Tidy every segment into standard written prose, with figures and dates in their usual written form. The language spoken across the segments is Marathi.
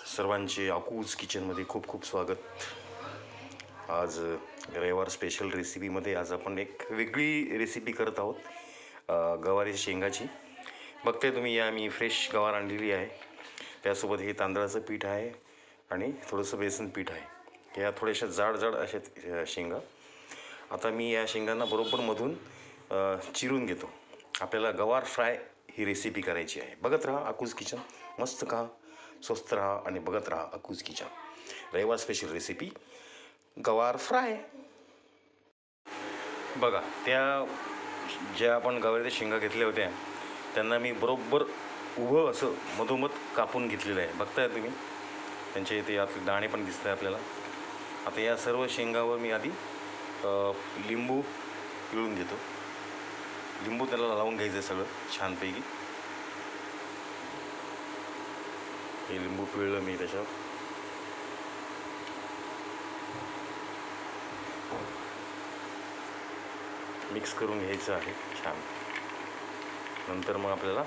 सर्वांचे अकूज किचनमध्ये खूप खूप स्वागत। आज रविवार स्पेशल रेसिपीमध्ये आज आपण एक वेगळी रेसिपी करत आहोत, गवारीच्या शेंगाची। बघताय तुम्ही, या मी फ्रेश गवार आणलेली आहे, त्यासोबत हे तांदळाचं पीठ आहे आणि थोडंसं बेसन पीठ आहे। या थोड्याशा जाड जाड अशा शेंगा। आता मी या शेंगांना बरोबर मधून चिरून घेतो। आपल्याला गवार फ्राय ही रेसिपी करायची आहे। बघत राहा अकूज किचन, मस्त खा, स्वस्त राहा आणि बघत राहा अकूज किचन। रविवार स्पेशल रेसिपी गवार फ्राय। बघा, त्या ज्या आपण गवारीच्या शेंगा घेतल्या होत्या त्यांना मी बरोबर उभं असं मधोमध कापून घेतलेलं आहे। बघताय तुम्ही, त्यांचे इथे आतले दाणे पण दिसत आहे आपल्याला। आता या सर्व शेंगावर मी आधी लिंबू पिळून घेतो। लिंबू त्याला लावून घ्यायचं सगळं छानपैकी। हे लिंबू पिळलं मी त्याच्यावर। मिक्स करून घ्यायचं आहे छान। नंतर मग आपल्याला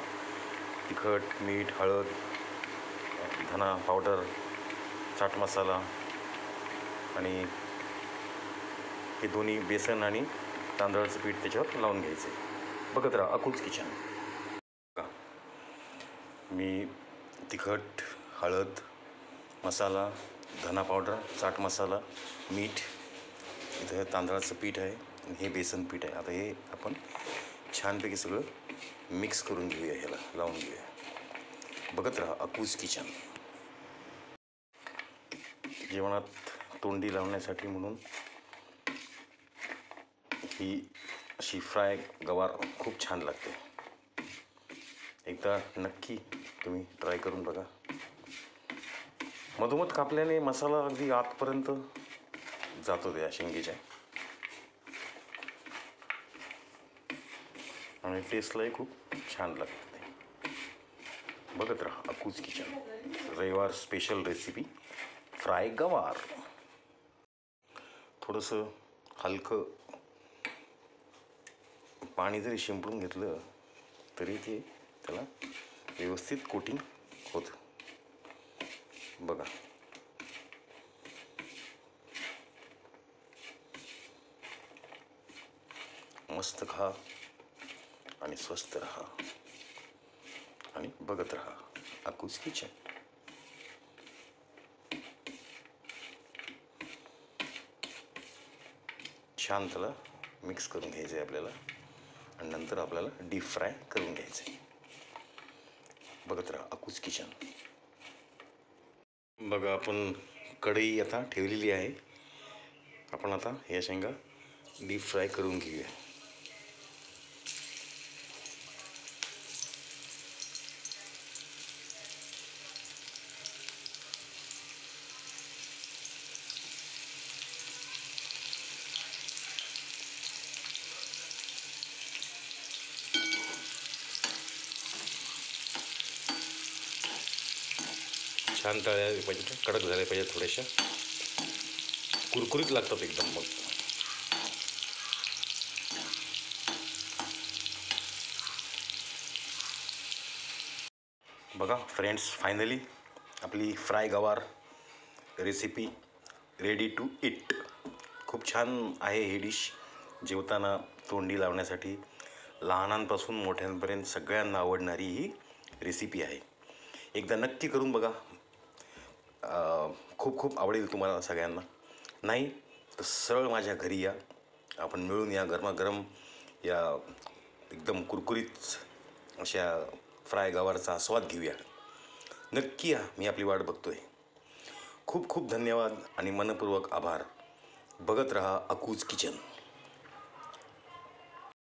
तिखट, मीठ, हळद, धना पावडर, चाट मसाला आणि हे दोन्ही बेसन आणि तांदळाचं पीठ त्याच्यावर लावून घ्यायचं आहे। बघत राहा अकूज किचन। मी तिखट, हळद, मसाला, धना पावडर, चाट मसाला, मीठ, इथं तांदळाचं पीठ आहे आणि हे बेसन पीठ आहे। आता हे आपण छानपैकी सगळं मिक्स करून घेऊया, ह्याला लावून घेऊया। बघत राहा अकूज किचन। जेवणात तोंडी लावण्यासाठी म्हणून ही अशी फ्राय गवार खूप छान लागते। एकदा नक्की तुम्ही ट्राय करून बघा। मधोमध कापल्याने मसाला अगदी आतपर्यंत जातो त्या शेंगेच्या आणि टेस्टलाही खूप छान लागते। बघत राहा अकूज किचन, रविवार स्पेशल रेसिपी फ्राय गवार। थोडंसं हलकं पाणी जरी शिंपडून घेतलं तरी ते त्याला व्यवस्थित कोटिंग होतं। बघा, मस्त खा आणि स्वस्त रहा आणि बघत रहा अकूज किचन। छान त्याला मिक्स करून घ्यायचं आहे आपल्याला आणि नंतर आपल्याला डीप फ्राय करून घ्यायचं आहे। बघत राहा अकूज किचन। बघा, आपण कढई आता ठेवलेली आहे। आपण आता या शेंगा डीप फ्राय करून घेऊया। छान तळल्या पाहिजे, कडक झाल्या पाहिजे, थोड्याशा कुरकुरीत लागतात एकदम। मग बघा फ्रेंड्स, फायनली आपली फ्राय गवार रेसिपी रेडी टू इट। खूप छान आहे ही डिश। जेवताना तोंडी लावण्यासाठी लहानांपासून मोठ्यांपर्यंत सगळ्यांना आवडणारी ही रेसिपी आहे। एकदा नक्की करून बघा, खूप खूप आवडेल तुम्हाला सगळ्यांना। नाही तर सरळ माझ्या घरी या, आपण मिळून या गरमागरम या एकदम कुरकुरीत अशा फ्राय गवारचा आस्वाद घेऊया। नक्की या, मी आपली वाट बघतोय। खूप खूप धन्यवाद आणि मनपूर्वक आभार। बघत रहा अकूज किचन।